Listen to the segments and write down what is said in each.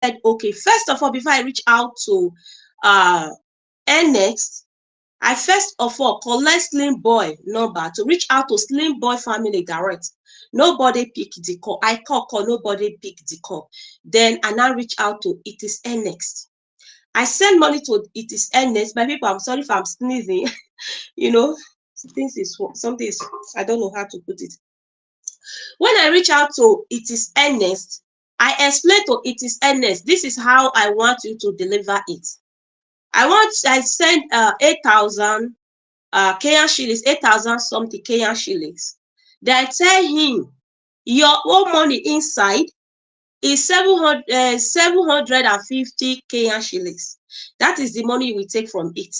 said, okay, first of all, before I reach out to Next, I first of all collect Slim Boy number to reach out to Slim Boy family direct. Nobody picked the call. I call, nobody picked the call. Then I now reach out to It Is Next. I send money to It Is Next. My people, I'm sorry if I'm sneezing. You know, something is, I don't know how to put it. When I reach out to It Is Ernest, I explain to It Is Ernest, this is how I want you to deliver it. I send 8,000 Kenyan shillings, 8,000 something Kenyan shillings. Then I tell him, your own money inside is 750 Kenyan shillings. That is the money you will take from it.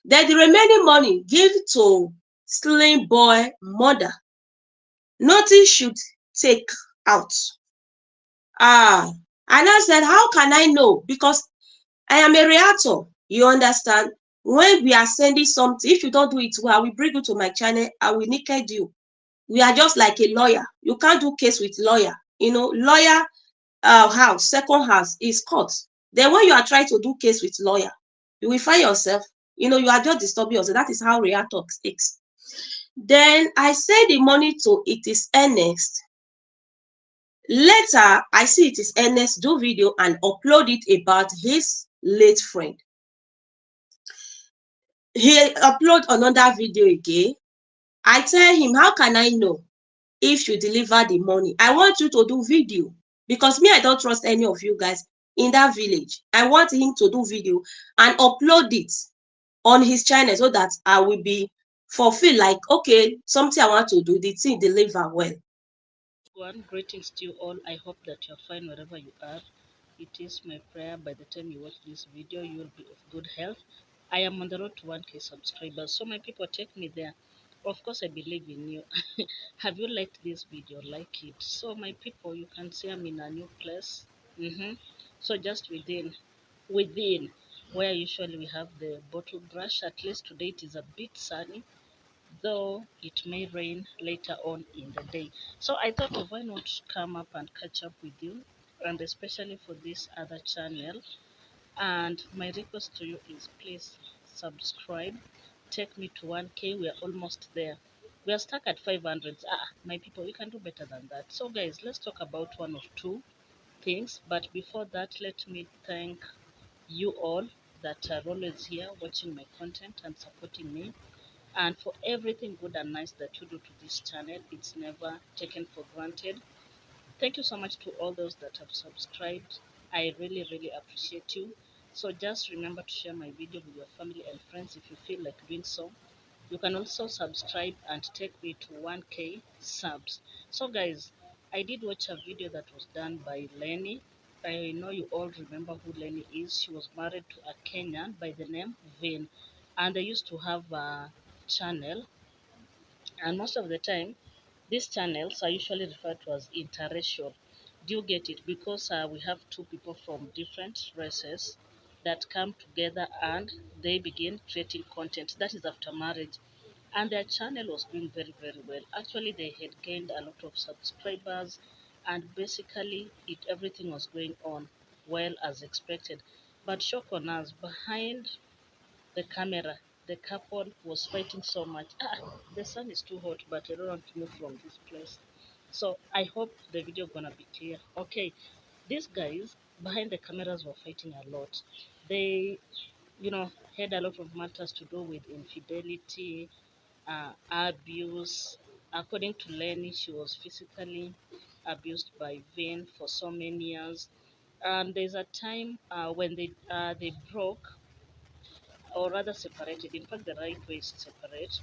Then the remaining money give to Slim Boy mother. Nothing should take out. And I said, how can I know? Because I am a realtor. You understand? When we are sending something, if you don't do it well, I will bring you to my channel. I will naked you. We are just like a lawyer. You can't do case with lawyer. You know, lawyer house, second house is court. Then when you are trying to do case with lawyer, you will find yourself, you are just disturbing yourself. That is how realtor takes. Then I send the money to It Is Ernest. Later, I see It Is Ernest do video and upload it about his late friend. He upload another video again. I tell him, how can I know if you deliver the money? I want you to do video because me, I don't trust any of you guys in that village. I want him to do video and upload it on his channel so that I will be fulfilled, like, okay, something I want to do, the thing deliver well. Greetings to you all. I hope that you're fine wherever you are. It is my prayer by the time you watch this video, you will be of good health. I am on the road to 1K subscribers, so my people, take me there. Of course, I believe in you. Have you liked this video? Like it. So my people, you can see I'm in a new place. So just within where usually we have the bottle brush. At least today it is a bit sunny, though it may rain later on in the day. So I thought, why not come up and catch up with you, and especially for this other channel. And my request to you is, please subscribe. Take me to 1K. We are almost there. We are stuck at 500. My people, we can do better than that. So guys, let's talk about one or two things. But before that, let me thank you all that are always here watching my content and supporting me, and for everything good and nice that you do to this channel. It's never taken for granted. Thank you so much to all those that have subscribed. I really, really appreciate you. So just remember to share my video with your family and friends if you feel like doing so. You can also subscribe and take me to 1K subs. So guys, I did watch a video that was done by Lenny. I know you all remember who Lenny is. She was married to a Kenyan by the name Vin, and they used to have a channel, and most of the time these channels are usually referred to as interracial. Do you get it? Because we have two people from different races that come together and they begin creating content. That is after marriage. And their channel was doing very, very well. Actually, they had gained a lot of subscribers, and basically everything was going on well as expected. But shock on us, behind the camera, the couple was fighting so much. The sun is too hot, but I don't want to move from this place. So I hope the video gonna be clear. Okay, these guys behind the cameras were fighting a lot. They, had a lot of matters to do with infidelity, abuse. According to Lenny, she was physically abused by Vin for so many years. And there's a time when they broke, or rather separated. In fact, the right way is to separate.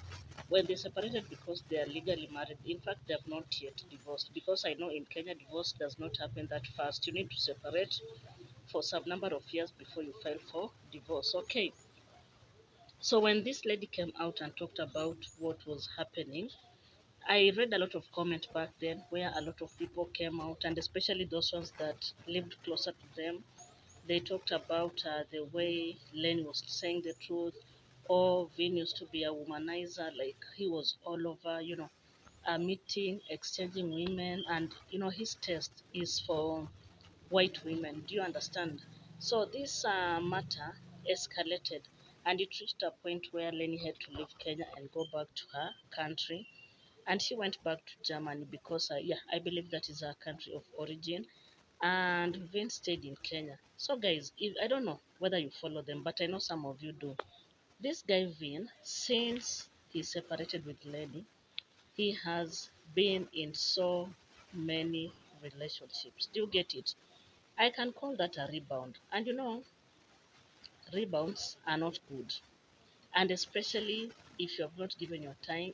When they separated because they are legally married, in fact, they have not yet divorced. Because I know in Kenya, divorce does not happen that fast. You need to separate for some number of years before you file for divorce. Okay. So when this lady came out and talked about what was happening, I read a lot of comments back then where a lot of people came out, and especially those ones that lived closer to them. They talked about the way Len was saying the truth, or Vin used to be a womanizer, like he was all over, meeting, exchanging women, and his test is for white women. Do you understand? So this matter escalated, and it reached a point where Lenny had to leave Kenya and go back to her country. And she went back to Germany because, yeah, I believe that is her country of origin. And Vin stayed in Kenya. So, guys, if, I don't know whether you follow them, but I know some of you do. This guy Vin, since he separated with Lenny, he has been in so many relationships. Do you get it? I can call that a rebound. And you know, rebounds are not good. And especially if you have not given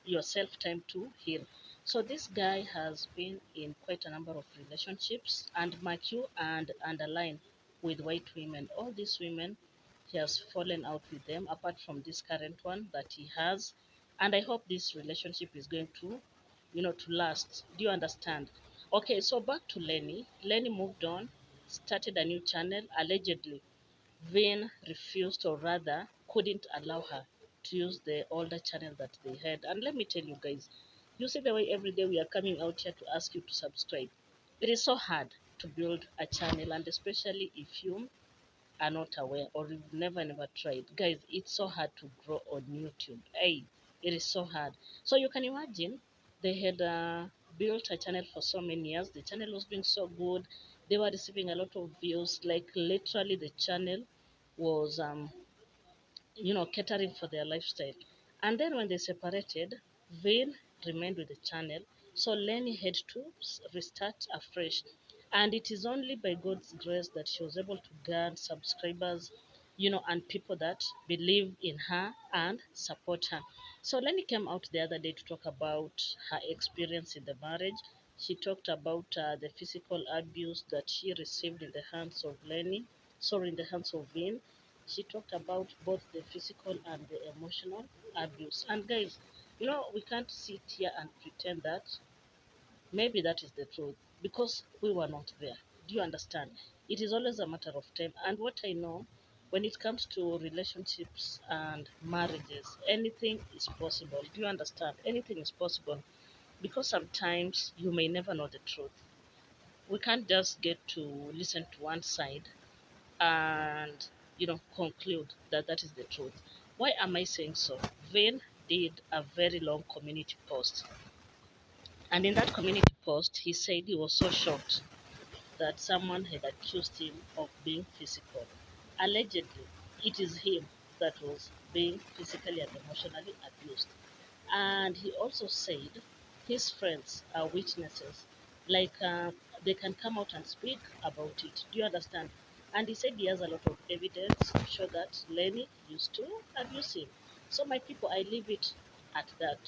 yourself time to heal. So this guy has been in quite a number of relationships, and mark you and underline, with white women. All these women, he has fallen out with them, apart from this current one that he has. And I hope this relationship is going to, to last. Do you understand? Okay, so back to Lenny. Lenny moved on, started a new channel, allegedly. Vin refused, or rather couldn't allow her to use the older channel that they had. And let me tell you guys, you see the way every day we are coming out here to ask you to subscribe. It is so hard to build a channel, and especially if you are not aware or you've never tried. Guys, it's so hard to grow on YouTube. Hey, it is so hard. So you can imagine they had built a channel for so many years. The channel was doing so good. They were receiving a lot of views. Like literally, the channel was catering for their lifestyle. And then when they separated, Vane remained with the channel. So Lenny had to restart afresh. And it is only by God's grace that she was able to gain subscribers, and people that believe in her and support her. So Lenny came out the other day to talk about her experience in the marriage. She talked about the physical abuse that she received in the hands of in the hands of Vin. She talked about both the physical and the emotional abuse. And guys, we can't sit here and pretend that maybe that is the truth because we were not there. Do you understand? It is always a matter of time. And what I know, when it comes to relationships and marriages, anything is possible. Do you understand? Anything is possible because sometimes you may never know the truth. We can't just get to listen to one side and conclude that that is the truth. Why am I saying so? Vane did a very long community post, and in that community post he said he was so shocked that someone had accused him of being physical. Allegedly, it is him that was being physically and emotionally abused. And he also said his friends are witnesses, like they can come out and speak about it. Do you understand? And he said he has a lot of evidence to show that Lenny used to abuse him. So, my people, I leave it at that.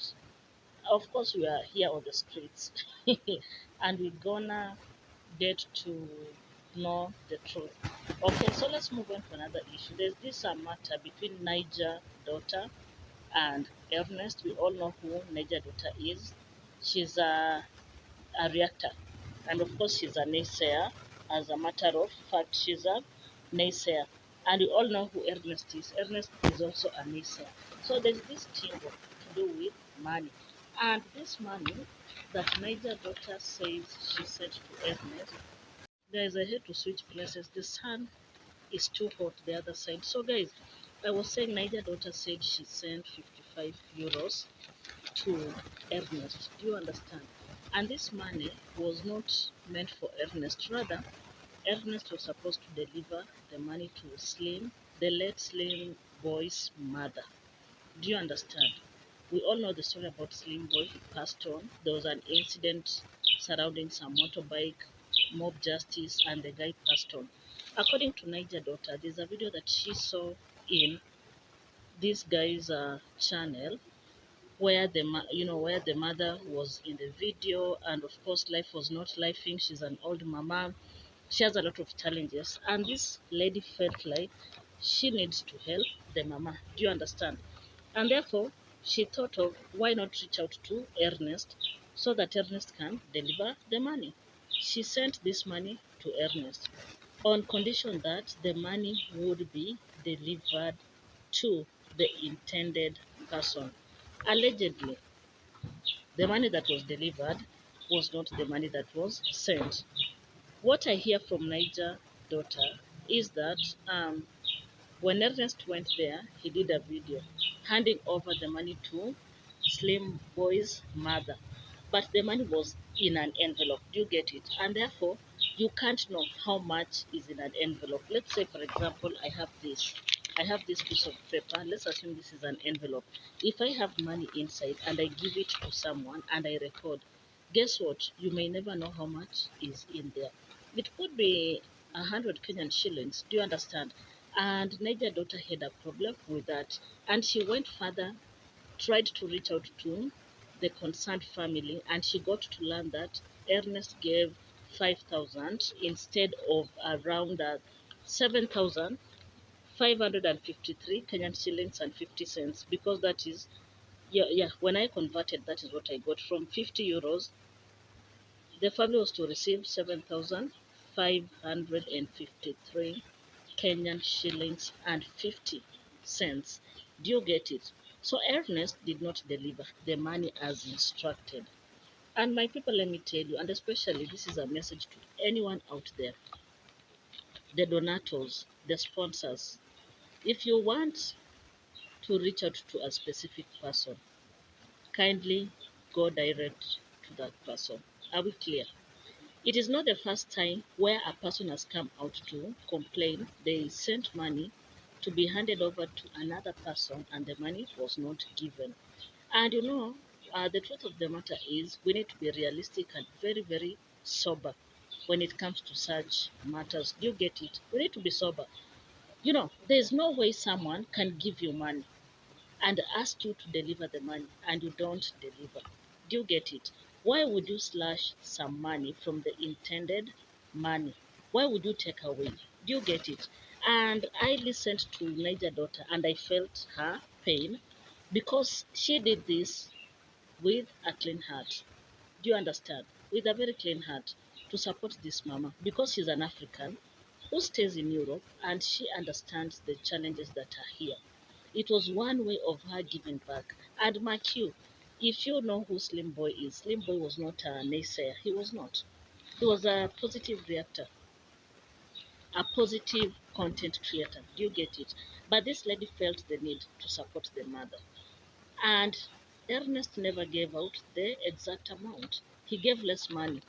Of course, we are here on the streets and we're gonna get to know the truth. Okay, so let's move on to another issue. There's this matter between Naija daughter and Ernest. We all know who Naija daughter is. She's a reactor, and of course, she's a naysayer. As a matter of fact, she's a naysayer. And we all know who Ernest is. Ernest is also a naysayer. So there's this tingle to do with money. And this money that Naija daughter says she sent to Ernest, guys, I hate to switch places. The sun is too hot the other side. So, guys, I was saying Naija daughter said she sent 55 euros to Ernest. Do you understand? And this money was not meant for Ernest. Rather, Ernest was supposed to deliver the money to Slim, the late Slim boy's mother. Do you understand? We all know the story about Slim Boy passed on. There was an incident surrounding some motorbike, mob justice, and the guy passed on. According to Niger Daughter, there's a video that she saw in this guy's channel where where the mother was in the video, and of course life was not lifing. She's an old mama, she has a lot of challenges, and this lady felt like she needs to help the mama. Do you understand? And therefore she thought of why not reach out to Ernest so that Ernest can deliver the money. She sent this money to Ernest on condition that the money would be delivered to the intended person. Allegedly, the money that was delivered was not the money that was sent. What I hear from Naija daughter is that when Ernest went there, he did a video handing over the money to Slim Boy's mother. But the money was in an envelope. Do you get it? And therefore, you can't know how much is in an envelope. Let's say, for example, I have this. I have this piece of paper. Let's assume this is an envelope. If I have money inside and I give it to someone and I record, guess what? You may never know how much is in there. It could be 100 Kenyan shillings. Do you understand? And Niger daughter had a problem with that. And she went further, tried to reach out to the concerned family, and she got to learn that Ernest gave 5,000 instead of around 7,553 Kenyan shillings and 50 cents, because that is, yeah, when I converted, that is what I got. From 50 euros, the family was to receive 7,553 Kenyan shillings and 50 cents. Do you get it? So Ernest did not deliver the money as instructed. And my people, let me tell you, and especially this is a message to anyone out there, the donators, the sponsors. If you want to reach out to a specific person, kindly go direct to that person. Are we clear? It is not the first time where a person has come out to complain they sent money to be handed over to another person and the money was not given. And the truth of the matter is we need to be realistic and very, very sober when it comes to such matters. Do you get it? We need to be sober. There's no way someone can give you money and ask you to deliver the money and you don't deliver. Do you get it? Why would you slash some money from the intended money? Why would you take away? Do you get it? And I listened to Niger daughter and I felt her pain because she did this with a clean heart. Do you understand? With a very clean heart to support this mama because she's an African who stays in Europe and she understands the challenges that are here. It was one way of her giving back. And mark you, if you know who Slim Boy is, Slim Boy was not a naysayer. He was not. He was a positive reactor, a positive content creator. Do you get it? But this lady felt the need to support the mother. And Ernest never gave out the exact amount. He gave less money.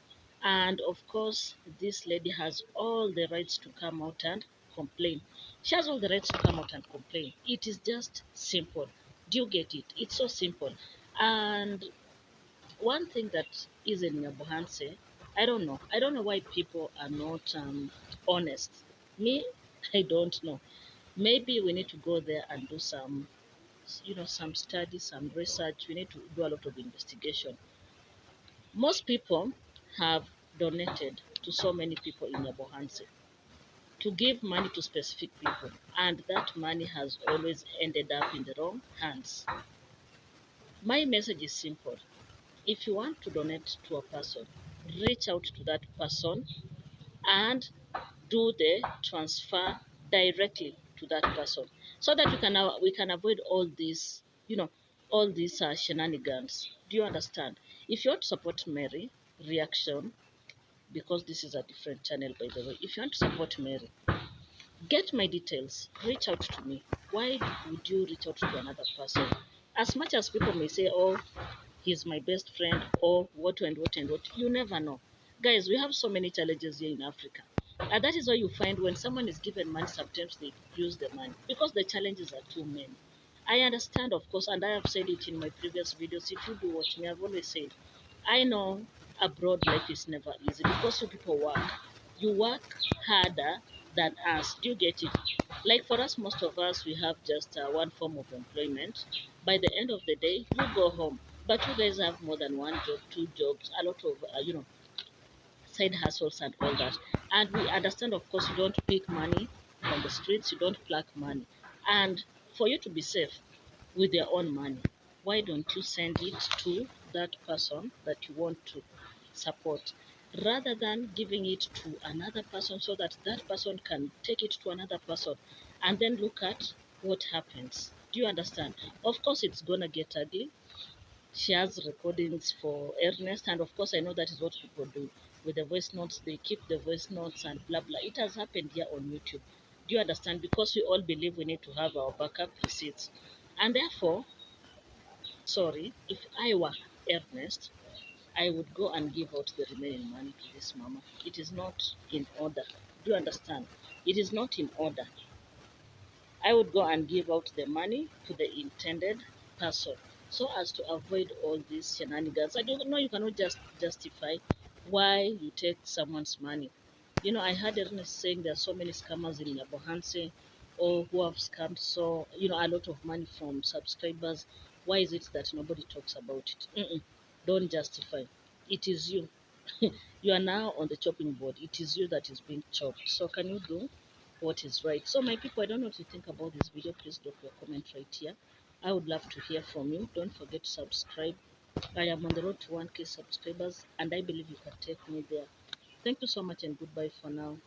And of course, this lady has all the rights to come out and complain. She has all the rights to come out and complain. It is just simple. Do you get it? It's so simple. And one thing that is in Nyabohanse, I don't know. I don't know why people are not honest. Me, I don't know. Maybe we need to go there and do some study, some research. We need to do a lot of investigation. Most people have donated to so many people in Yabohanse to give money to specific people, and that money has always ended up in the wrong hands. My message is simple. If you want to donate to a person, reach out to that person and do the transfer directly to that person so that we can avoid all these shenanigans. Do you understand? If you want to support Mary reaction, because this is a different channel by the way, if you want to support Mary, get my details, reach out to me. Why would you reach out to another person? As much as people may say, oh, he's my best friend, or what and what and what, you never know. Guys, we have so many challenges here in Africa. And that is why you find when someone is given money, sometimes they use the money because the challenges are too many. I understand, of course, and I have said it in my previous videos. If you do watch me, I've always said, I know abroad life is never easy because you people work. You work harder than us. Do you get it? Like for us, most of us, we have just one form of employment. By the end of the day, you go home. But you guys have more than one job, two jobs, a lot of, side hustles and all that. And we understand, of course, you don't pick money on the streets, you don't pluck money. And for you to be safe with your own money, why don't you send it to that person that you want to support rather than giving it to another person so that that person can take it to another person and then look at what happens? Do you understand? Of course, it's gonna get ugly. She has recordings for Ernest, and of course, I know that is what people do. with the voice notes. They keep the voice notes and blah blah. It has happened here on YouTube. Do you understand? Because we all believe we need to have our backup receipts. And therefore, sorry, if I were Ernest, I would go and give out the remaining money to this mama. It is not in order. Do you understand? It is not in order. I would go and give out the money to the intended person so as to avoid all these shenanigans. I don't know, you cannot just justify why you take someone's money. You know, I heard Ernest saying there are so many scammers in Yabohanse or who have scammed so, a lot of money from subscribers. Why is it that nobody talks about it? Don't justify. It is you. You are now on the chopping board. It is you that is being chopped. So can you do what is right? So my people, I don't know what you think about this video. Please drop your comment right here. I would love to hear from you. Don't forget to subscribe. I am on the road to 1K subscribers and I believe you can take me there. Thank you so much and goodbye for now.